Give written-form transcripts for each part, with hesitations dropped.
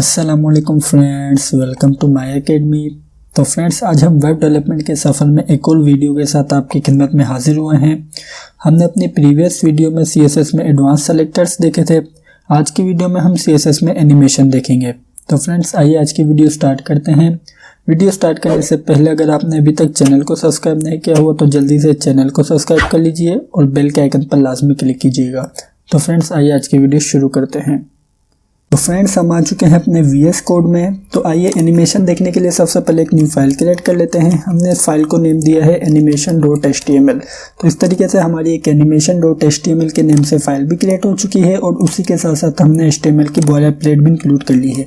अस्सलामुअलैकुम friends, welcome to my academy. तो friends, आज हम वेब डेवलपमेंट के सफ़र में एक और वीडियो के साथ आपकी खिदमत में हाजिर हुए हैं। हमने अपनी प्रीवियस वीडियो में CSS में एडवांस सेलेक्टर्स देखे थे। आज की वीडियो में हम CSS में एनिमेशन देखेंगे। तो फ्रेंड्स, आइए आज की वीडियो स्टार्ट करते हैं। वीडियो स्टार्ट करने से पहले अगर आपने अभी तक चैनल को सब्सक्राइब नहीं किया हुआ तो जल्दी से चैनल को सब्सक्राइब कर लीजिए और बेल के आइकन पर लाजमी क्लिक कीजिएगा। तो फ्रेंड्स, आइए आज की वीडियो शुरू करते हैं। तो फ्रेंड्स, हम आ चुके हैं अपने VS कोड में। तो आइए एनिमेशन देखने के लिए सबसे पहले एक न्यू फाइल क्रिएट कर लेते हैं। हमने इस फाइल को नेम दिया है animation.html। तो इस तरीके से हमारी एक animation.html के नेम से फाइल भी क्रिएट हो चुकी है और उसी के साथ साथ हमने HTML की बॉयलर प्लेट भी इंक्लूड कर ली है।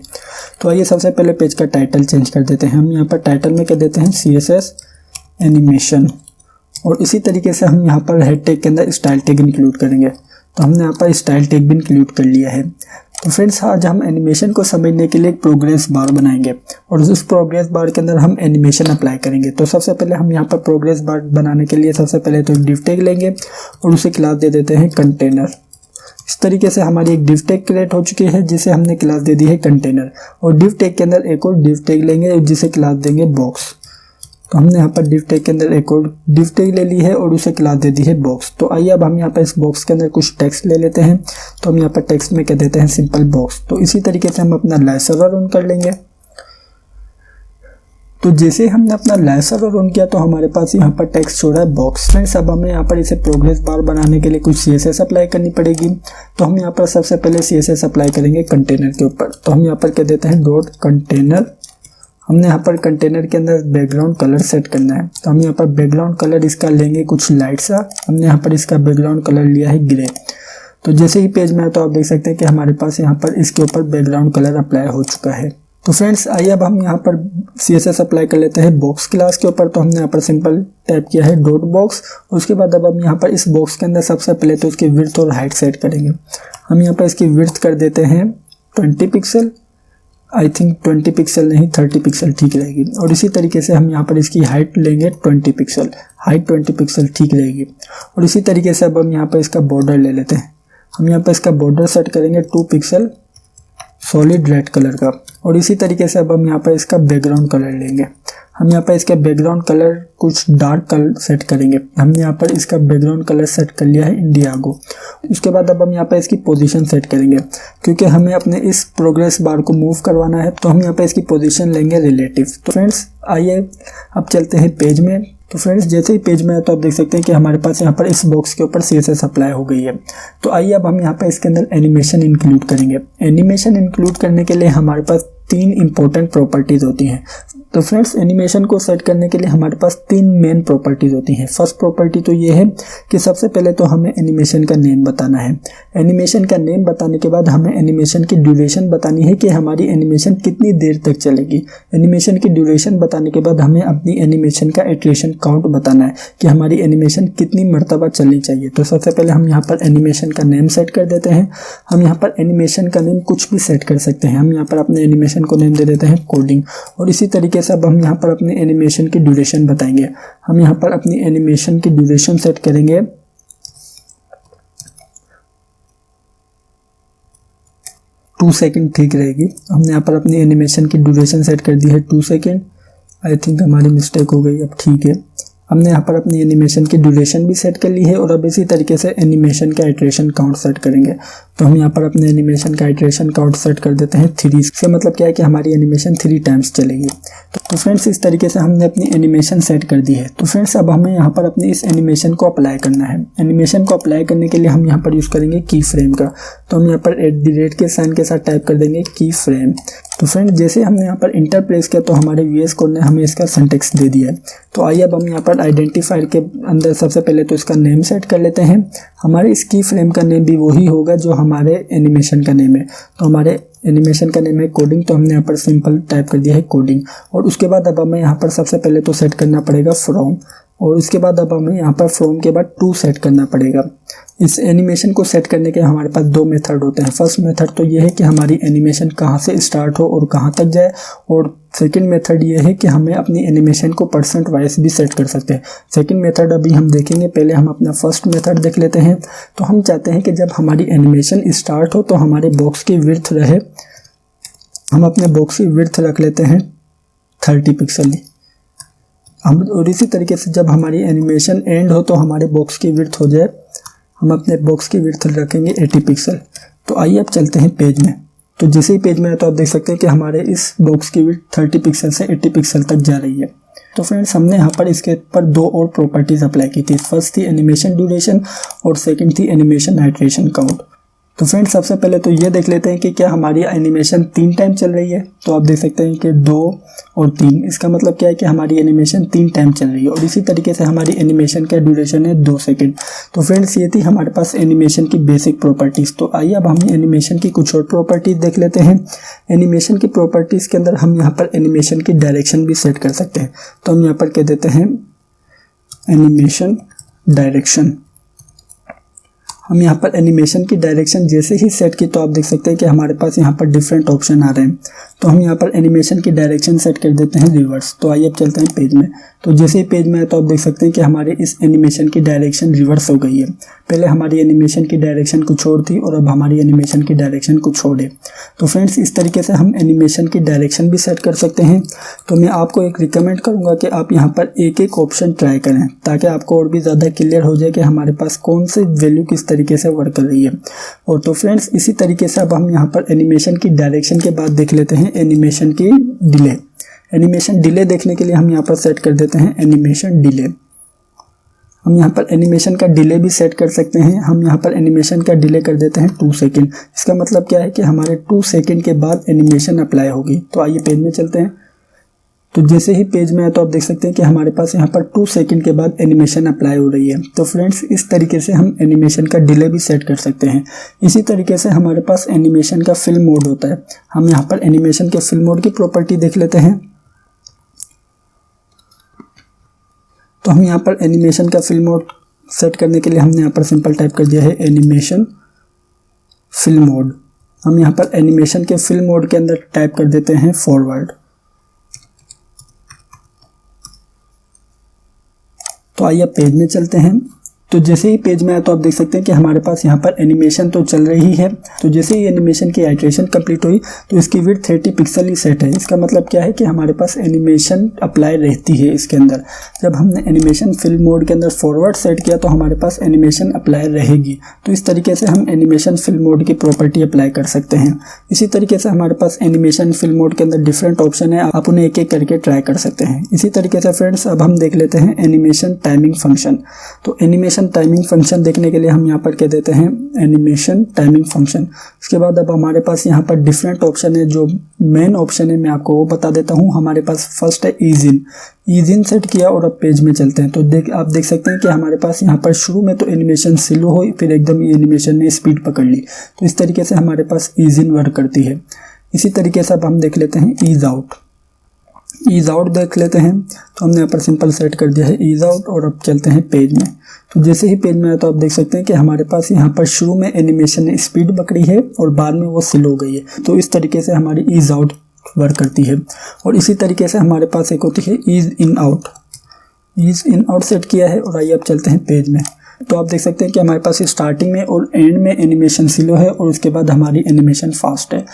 तो आइए सबसे पहले पेज का टाइटल चेंज कर देते हैं। हम यहाँ पर टाइटल में कह देते हैं CSS एनिमेशन और इसी तरीके से हम यहाँ पर हेड टैग के अंदर स्टाइल टैग इंक्लूड करेंगे। तो हमने यहाँ पर स्टाइल टैग भी इंक्लूड कर लिया है। तो फ्रेंड्स, आज हम एनिमेशन को समझने के लिए एक प्रोग्रेस बार बनाएंगे और उस प्रोग्रेस बार के अंदर हम एनिमेशन अप्लाई करेंगे। तो सबसे पहले हम यहाँ पर प्रोग्रेस बार बनाने के लिए सबसे पहले तो डिव टैग लेंगे और उसे क्लास दे देते हैं कंटेनर। इस तरीके से हमारी एक डिव टैग क्रिएट हो चुकी है जिसे हमने क्लास दे दी है कंटेनर। और डिव टैग के अंदर एक और डिव टैग लेंगे जिसे क्लास देंगे बॉक्स। तो हमने यहाँ पर डिव टैग के अंदर एक और डिव टैग ले ली है और उसे क्लास दे दी है बॉक्स। तो आइए अब हम यहाँ पर इस बॉक्स के अंदर कुछ टेक्स्ट ले लेते हैं। तो हम यहाँ पर टेक्स्ट में कह देते हैं सिंपल बॉक्स। तो इसी तरीके से हम अपना लाइव सर्वर रन कर लेंगे। तो जैसे हमने अपना लाइव सर्वर रन किया तो हमारे पास यहाँ पर टेक्स्ट छोड़ा है बॉक्स। फ्रेंड्स, अब हमें यहाँ पर इसे प्रोग्रेस बार बनाने के लिए कुछ CSS अप्लाई करनी पड़ेगी। तो हम यहाँ पर सबसे पहले CSS अप्लाई करेंगे कंटेनर के ऊपर। तो हम यहाँ पर कह देते हैं डॉट कंटेनर। हमने यहाँ पर कंटेनर के अंदर बैकग्राउंड कलर सेट करना है। तो हम यहाँ पर बैकग्राउंड कलर इसका लेंगे कुछ लाइट सा। हमने यहाँ पर इसका बैकग्राउंड कलर लिया है ग्रे। तो जैसे ही पेज में आया तो आप देख सकते हैं कि हमारे पास यहाँ पर इसके ऊपर बैकग्राउंड कलर अप्लाई हो चुका है। तो फ्रेंड्स, आइए अब हम यहाँ पर CSS अप्लाई कर लेते हैं बॉक्स क्लास के ऊपर। तो हमने यहाँ पर सिंपल टाइप किया है डॉट बॉक्स। उसके बाद अब हम यहाँ पर इस बॉक्स के अंदर सबसे पहले तो इसकी विड्थ और हाइट सेट करेंगे। हम यहाँ पर इसकी विड्थ कर देते हैं 20 पिक्सल। आई थिंक 20 पिक्सल नहीं 30 पिक्सल ठीक रहेगी। और इसी तरीके से हम यहाँ पर इसकी हाइट लेंगे 20 पिक्सल। हाइट 20 पिक्सल ठीक रहेगी। और इसी तरीके से अब हम यहाँ पर इसका बॉर्डर ले लेते हैं। हम यहाँ पर इसका बॉर्डर सेट करेंगे 2 पिक्सल सॉलिड रेड कलर का। और इसी तरीके से अब हम यहाँ पर इसका बैकग्राउंड कलर लेंगे। हम यहाँ पर इसका बैकग्राउंड कलर कुछ डार्क कलर सेट करेंगे। हमने यहाँ पर इसका बैकग्राउंड कलर सेट कर लिया है इंडियागो। उसके बाद अब हम यहाँ पर इसकी पोजीशन सेट करेंगे क्योंकि हमें अपने इस प्रोग्रेस बार को मूव करवाना है। तो हम यहाँ पर इसकी पोजीशन लेंगे रिलेटिव। तो फ्रेंड्स, आइए अब चलते हैं पेज में। तो फ्रेंड्स, जैसे ही पेज में आए तो आप देख सकते हैं कि हमारे पास यहाँ पर इस बॉक्स के ऊपर CSS अप्लाई हो गई है। तो आइए अब हम यहाँ पर इसके अंदर एनिमेशन इंक्लूड करेंगे। एनिमेशन इंक्लूड करने के लिए हमारे पास 3 इंपॉर्टेंट प्रॉपर्टीज होती हैं। तो फ्रेंड्स, एनिमेशन को सेट करने के लिए हमारे पास 3 मेन प्रॉपर्टीज होती हैं। फर्स्ट प्रॉपर्टी तो ये है कि सबसे पहले तो हमें एनिमेशन का नेम बताना है। एनिमेशन का नेम बताने के बाद हमें एनिमेशन की ड्यूरेशन बतानी है कि हमारी एनिमेशन कितनी देर तक चलेगी। एनिमेशन की ड्यूरेशन बताने के बाद हमें अपनी एनिमेशन का इटरेशन काउंट बताना है कि हमारी एनिमेशन कितनी मरतबा चलनी चाहिए। तो सबसे पहले हम यहाँ पर एनिमेशन का नेम सेट कर देते हैं। हम यहाँ पर एनिमेशन का नेम कुछ भी सेट कर सकते हैं। हम यहाँ पर अपने एनिमेशन को नेम दे देते हैं कोडिंग। और इसी तरीके से अब हम यहाँ पर अपने एनिमेशन की ड्यूरेशन बताएंगे। हम यहाँ पर अपनी एनिमेशन की ड्यूरेशन सेट करेंगे 2 सेकेंड ठीक रहेगी। हमने यहाँ पर अपनी एनिमेशन की ड्यूरेशन सेट कर दी है 2 सेकेंड। आई थिंक हमारी मिस्टेक हो गई, अब ठीक है। हमने यहाँ पर अपनी एनिमेशन की ड्यूरेशन भी सेट कर ली है और अब इसी तरीके से एनिमेशन का इटरेशन काउंट सेट करेंगे। तो हम यहाँ पर अपने एनिमेशन का इटरेशन काउंट सेट कर देते हैं 3। इसका मतलब क्या है कि हमारी एनिमेशन 3 टाइम्स चलेगी। तो फ्रेंड्स, इस तरीके से हमने अपनी एनिमेशन सेट कर दी है। तो फ्रेंड्स, अब हमें यहाँ पर अपनी इस एनिमेशन को अप्लाई करना है। एनिमेशन को अप्लाई करने के लिए हम यहाँ पर यूज़ करेंगे की फ्रेम का। तो हम यहाँ पर @ के साइन के साथ टाइप कर देंगे की फ्रेम। तो फ्रेंड्स, जैसे हमने यहाँ पर इंटर प्लेस किया तो हमारे VS कोड ने हमें इसका सिंटैक्स दे दिया है। तो आइए अब हम यहाँ पर आइडेंटिफायर के अंदर सबसे पहले तो इसका नेम सेट कर लेते हैं। हमारे इस की फ्रेम का नेम भी वही होगा जो हमारे एनिमेशन का नेम है। तो हमारे एनिमेशन का नेम है कोडिंग। तो हमने यहाँ पर सिंपल टाइप कर दिया है कोडिंग। और उसके बाद अब हमें यहाँ पर सबसे पहले तो सेट करना पड़ेगा फ्रॉम। और उसके बाद अब हमें यहाँ पर फ्रॉम के बाद टू सेट करना पड़ेगा। इस एनिमेशन को सेट करने के हमारे पास 2 मेथड होते हैं। फर्स्ट मेथड तो ये है कि हमारी एनिमेशन कहाँ से स्टार्ट हो और कहाँ तक जाए, और सेकंड मेथड ये है कि हमें अपनी एनिमेशन को परसेंट वाइज भी सेट कर सकते हैं। सेकंड मेथड अभी हम देखेंगे, पहले हम अपना फर्स्ट मेथड देख लेते हैं। तो हम चाहते हैं कि जब हमारी एनिमेशन स्टार्ट हो तो हमारे बॉक्स की विड्थ रहे हम अपने बॉक्स की विड्थ रख लेते हैं 30 पिक्सल ही। हम और इसी तरीके से जब हमारी एनिमेशन एंड हो तो हमारे बॉक्स की विड्थ हो जाए, हम अपने बॉक्स की विड्थ रखेंगे 80 पिक्सल। तो आइए अब चलते हैं पेज में। तो जैसे ही पेज में है तो आप देख सकते हैं कि हमारे इस बॉक्स की विड्थ 30 पिक्सल से 80 पिक्सल तक जा रही है। तो फ्रेंड्स हमने यहाँ पर इसके ऊपर दो और प्रॉपर्टीज अप्लाई की थी। फर्स्ट थी एनिमेशन ड्यूरेशन और सेकंड थी एनिमेशन आइटरेशन काउंट। तो फ्रेंड्स सबसे पहले तो ये देख लेते हैं कि क्या हमारी एनिमेशन 3 टाइम चल रही है। तो आप देख सकते हैं कि 2 और 3, इसका मतलब क्या है कि हमारी एनिमेशन 3 टाइम चल रही है। और इसी तरीके से हमारी एनिमेशन का ड्यूरेशन है 2 सेकंड। तो फ्रेंड्स ये थी हमारे पास एनिमेशन की बेसिक प्रॉपर्टीज़। तो आइए अब हम एनिमेशन की कुछ और प्रॉपर्टीज़ देख लेते हैं। एनिमेशन की प्रॉपर्टीज़ के अंदर हम यहाँ पर एनिमेशन की डायरेक्शन भी सेट कर सकते हैं। तो हम यहाँ पर कह देते हैं एनिमेशन डायरेक्शन। हम यहाँ पर एनिमेशन की डायरेक्शन जैसे ही सेट की तो आप देख सकते हैं कि हमारे पास यहाँ पर डिफरेंट ऑप्शन आ रहे हैं। तो हम यहाँ पर एनिमेशन की डायरेक्शन सेट कर देते हैं रिवर्स। तो आइए अब चलते हैं पेज में। तो जैसे ही पेज में है तो आप देख सकते हैं कि हमारे इस एनिमेशन की डायरेक्शन रिवर्स हो गई है। पहले हमारी एनिमेशन की डायरेक्शन कुछ और थी और अब हमारी एनिमेशन की डायरेक्शन कुछ और है। तो फ्रेंड्स इस तरीके से हम एनिमेशन की डायरेक्शन भी सेट कर सकते हैं। तो मैं आपको एक रिकमेंड करूँगा कि आप यहाँ पर एक एक ऑप्शन ट्राई करें ताकि आपको और भी ज़्यादा क्लियर हो जाए कि हमारे पास कौन सी वैल्यू किस तरीके से वर्क कर रही है। और तो फ्रेंड्स इसी तरीके से अब हम यहाँ पर एनिमेशन की डायरेक्शन के बाद देख लेते हैं एनिमेशन की डिले। एनिमेशन डिले देखने के लिए हम यहाँ पर सेट कर देते हैं एनिमेशन डिले। हम यहाँ पर एनिमेशन का डिले भी सेट कर सकते हैं। हम यहाँ पर एनिमेशन का डिले कर देते हैं 2 सेकंड। इसका मतलब क्या है कि हमारे 2 सेकंड के बाद एनिमेशन अप्लाई होगी। तो आइए पेज में चलते हैं। तो जैसे ही पेज में है तो आप देख सकते हैं कि हमारे पास यहाँ पर 2 सेकंड के बाद एनिमेशन अप्लाई हो रही है। तो फ्रेंड्स इस तरीके से हम एनिमेशन का डिले भी सेट कर सकते हैं। इसी तरीके से हमारे पास एनिमेशन का फिल्म मोड होता है। हम यहाँ पर एनिमेशन के फिल्म मोड की प्रॉपर्टी देख लेते हैं। तो हम यहाँ पर एनिमेशन का फिल्म मोड सेट करने के लिए हमने यहाँ पर सिंपल टाइप कर दिया है एनिमेशन फिल्म मोड। हम यहाँ पर एनिमेशन के फिल्म मोड के अंदर टाइप कर देते हैं फॉरवर्ड। तो आइए पेज में चलते हैं। तो जैसे ही पेज में आया तो आप देख सकते हैं कि हमारे पास यहाँ पर एनिमेशन तो चल रही है। तो जैसे ही एनिमेशन की आइटरेशन कंप्लीट हुई तो इसकी विड्थ 30 पिक्सल ही सेट है। इसका मतलब क्या है कि हमारे पास एनिमेशन अप्लाई रहती है इसके अंदर। जब हमने एनिमेशन फिल्म मोड के अंदर फॉरवर्ड सेट किया तो हमारे पास एनिमेशन अप्लाई रहेगी। तो इस तरीके से हम एनिमेशन फिल्म मोड की प्रॉपर्टी अप्लाई कर सकते हैं। इसी तरीके से हमारे पास एनिमेशन फिल्म मोड के अंदर डिफरेंट ऑप्शन है, आप उन्हें एक एक करके ट्राई कर सकते हैं। इसी तरीके से फ्रेंड्स अब हम देख लेते हैं एनिमेशन टाइमिंग फंक्शन। तो एनिमेशन टाइमिंग फंक्शन देखने के लिए हम यहाँ पर कह देते हैं एनिमेशन टाइमिंग फंक्शन। इसके बाद अब हमारे पास यहाँ पर डिफरेंट ऑप्शन है। जो मेन ऑप्शन है मैं आपको वो बता देता हूँ। हमारे पास फर्स्ट है ease in. Ease in set किया और अब पेज में चलते हैं। तो आप देख सकते हैं कि हमारे पास यहाँ पर शुरू में तो एनिमेशन स्लो हुई, फिर एकदम एनिमेशन ने स्पीड पकड़ ली। तो इस तरीके से हमारे पास ईज इन वर्क करती है। इसी तरीके से अब हम देख लेते हैं ईज आउट। ईज आउट देख लेते हैं। तो हमने यहाँ पर सिंपल सेट कर दिया है ईज आउट और अब चलते हैं पेज में। तो जैसे ही पेज में आया तो आप देख सकते हैं कि हमारे पास यहाँ पर शुरू में एनिमेशन ने स्पीड पकड़ी है और बाद में वो स्लो हो गई है। तो इस तरीके से हमारी ईज आउट वर्क करती है। और इसी तरीके से हमारे पास एक होती है ease in out. Ease in out set किया है और आइए अब चलते हैं पेज में। तो आप देख सकते हैं कि हमारे पास स्टार्टिंग में और एंड में एनिमेशन स्लो है और उसके बाद हमारी एनिमेशन फास्ट है।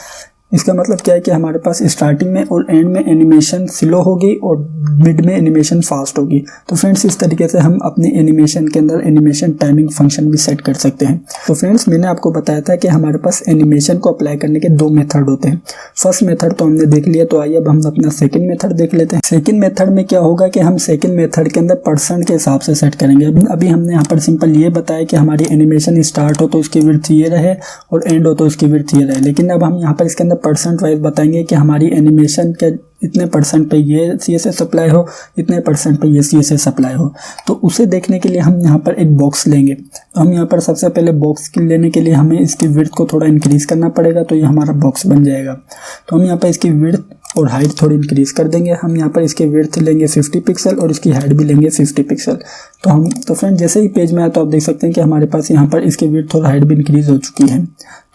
इसका मतलब क्या है कि हमारे पास स्टार्टिंग में और एंड में एनिमेशन स्लो होगी और मिड में एनिमेशन फास्ट होगी। तो फ्रेंड्स इस तरीके से हम अपने एनिमेशन के अंदर एनिमेशन टाइमिंग फंक्शन भी सेट कर सकते हैं। तो फ्रेंड्स मैंने आपको बताया था कि हमारे पास एनिमेशन को अप्लाई करने के 2 मेथड होते हैं। फर्स्ट मेथड तो हमने देख लिया। तो आइए अब हम अपना सेकंड मेथड देख लेते हैं। सेकंड मेथड में क्या होगा कि हम सेकंड मेथड के अंदर परसेंट के हिसाब से सेट करेंगे। अभी हमने यहाँ पर सिंपल ये बताया कि हमारी एनिमेशन स्टार्ट हो तो उसकी विड्थ ये रहे और एंड हो तो उसकी विड्थ ये रहे। लेकिन अब हम यहाँ पर इसके अंदर परसेंट वाइज बताएंगे कि हमारी एनिमेशन के इतने परसेंट पे ये CSS अप्लाई हो, इतने परसेंट पे ये CSS अप्लाई हो। तो उसे देखने के लिए हम यहाँ पर एक बॉक्स लेंगे। तो हम यहाँ पर सबसे पहले बॉक्स की लेने के लिए हमें इसकी विड्थ को थोड़ा इंक्रीज़ करना पड़ेगा। तो ये हमारा बॉक्स बन जाएगा। तो हम यहाँ पर इसकी विड्थ और हाइट थोड़ी इंक्रीज़ कर देंगे। हम यहाँ पर इसकी विड्थ लेंगे 50 पिक्सल और इसकी हाइट भी लेंगे 50 पिक्सल। तो फ्रेंड जैसे ही पेज में आया तो आप देख सकते हैं कि हमारे पास यहाँ पर इसकी विड्थ और हाइट भी इंक्रीज़ हो चुकी है।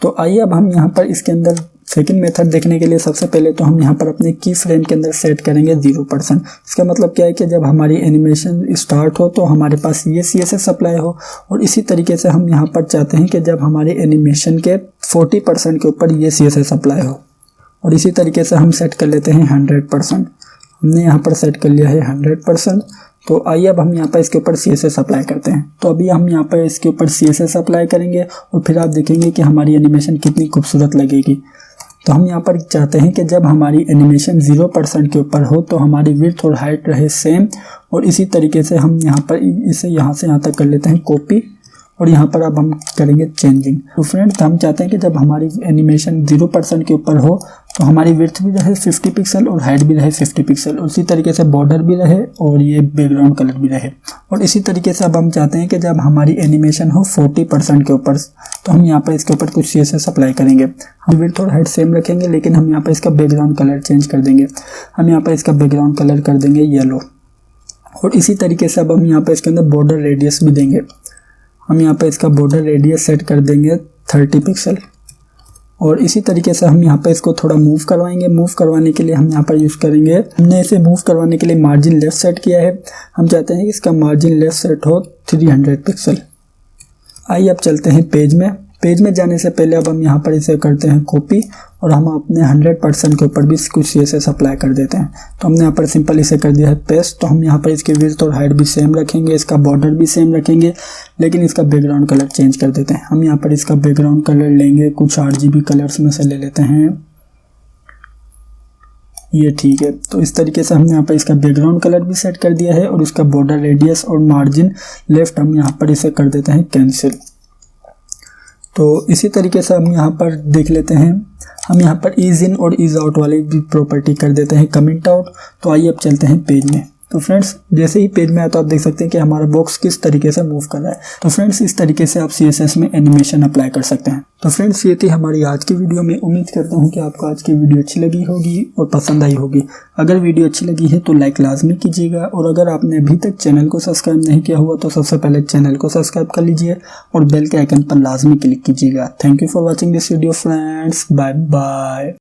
तो आइए अब हम यहाँ पर इसके अंदर सेकंड मेथड देखने के लिए सबसे पहले तो हम यहाँ पर अपने की फ्रेम के अंदर सेट करेंगे 0%। इसका मतलब क्या है कि जब हमारी एनिमेशन स्टार्ट हो तो हमारे पास ये CSS अप्लाई हो। और इसी तरीके से हम यहाँ पर चाहते हैं कि जब हमारी एनिमेशन के 40% के ऊपर ये CSS अप्लाई हो। और इसी तरीके से हम सेट कर लेते हैं 100%। हमने यहाँ पर सेट कर लिया है 100%। तो आइए अब हम यहाँ पर इसके ऊपर CSS अप्लाई करते हैं। तो अभी हम यहाँ पर इसके ऊपर CSS अप्लाई करेंगे और फिर आप देखेंगे कि हमारी एनिमेशन कितनी खूबसूरत लगेगी। तो हम यहाँ पर चाहते हैं कि जब हमारी एनिमेशन 0% के ऊपर हो तो हमारी विड्थ और हाइट रहे सेम, और इसी तरीके से हम यहाँ पर इसे यहाँ से यहाँ तक कर लेते हैं कॉपी, और यहाँ पर अब हम करेंगे चेंजिंग। तो फ्रेंड्स हम चाहते हैं कि जब हमारी एनिमेशन 0% के ऊपर हो तो हमारी विड्थ भी रहे 50 पिक्सल और हाइट भी रहे 50 पिक्सल, उसी तरीके से बॉर्डर भी रहे और ये बैकग्राउंड कलर भी रहे। और इसी तरीके से अब हम चाहते हैं कि जब हमारी एनिमेशन हो 40% के ऊपर तो हम यहाँ पर इसके ऊपर कुछ CSS अप्लाई करेंगे। हम विड्थ और हाइट सेम रखेंगे, लेकिन हम यहाँ पर इसका बैकग्राउंड कलर चेंज कर देंगे। हम यहाँ पर इसका बैकग्राउंड कलर कर देंगे येलो, और इसी तरीके से अब हम यहाँ पर इसके अंदर बॉर्डर रेडियस भी देंगे। हम यहाँ पे इसका बॉर्डर रेडियस सेट कर देंगे 30 पिक्सल, और इसी तरीके से हम यहाँ पे इसको थोड़ा मूव करवाएंगे। मूव करवाने के लिए हम यहाँ पर यूज़ करेंगे, हमने इसे मूव करवाने के लिए मार्जिन लेफ्ट सेट किया है। हम चाहते हैं कि इसका मार्जिन लेफ्ट सेट हो 300 पिक्सल। आइए अब चलते हैं पेज में। पेज में जाने से पहले अब हम यहाँ पर इसे करते हैं कॉपी, और हम अपने 100% के ऊपर भी कुछ CSS अप्लाई कर देते हैं। तो हमने यहाँ पर सिंपल इसे कर दिया है पेस्ट। तो हम यहाँ पर इसकी विड्थ और हाइट भी सेम रखेंगे, इसका बॉर्डर भी सेम रखेंगे, लेकिन इसका बैकग्राउंड कलर चेंज कर देते हैं। हम यहाँ पर इसका बैकग्राउंड कलर लेंगे, कुछ RGB कलर्स में से ले लेते हैं, ये ठीक है। तो इस तरीके से हमने यहाँ पर इसका बैकग्राउंड कलर भी सेट कर दिया है, और इसका बॉर्डर रेडियस और मार्जिन लेफ्ट हम यहाँ पर इसे कर देते हैं कैंसिल। तो इसी तरीके से हम यहाँ पर देख लेते हैं, हम यहाँ पर ईज इन और ईज आउट वाली भी प्रॉपर्टी कर देते हैं कमेंट आउट। तो आइए अब चलते हैं पेज में। तो फ्रेंड्स जैसे ही पेज में आया तो आप देख सकते हैं कि हमारा बॉक्स किस तरीके से मूव कर रहा है। तो फ्रेंड्स इस तरीके से आप CSS में एनिमेशन अप्लाई कर सकते हैं। तो फ्रेंड्स ये थी हमारी आज की वीडियो में। उम्मीद करता हूँ कि आपको आज की वीडियो अच्छी लगी होगी और पसंद आई होगी। अगर वीडियो अच्छी लगी है तो लाइक लाजमी कीजिएगा, और अगर आपने अभी तक चैनल को सब्सक्राइब नहीं किया हुआ तो सबसे पहले चैनल को सब्सक्राइब कर लीजिए और बेल के आइकन पर लाजमी क्लिक कीजिएगा। Thank you for watching this video friends, bye bye.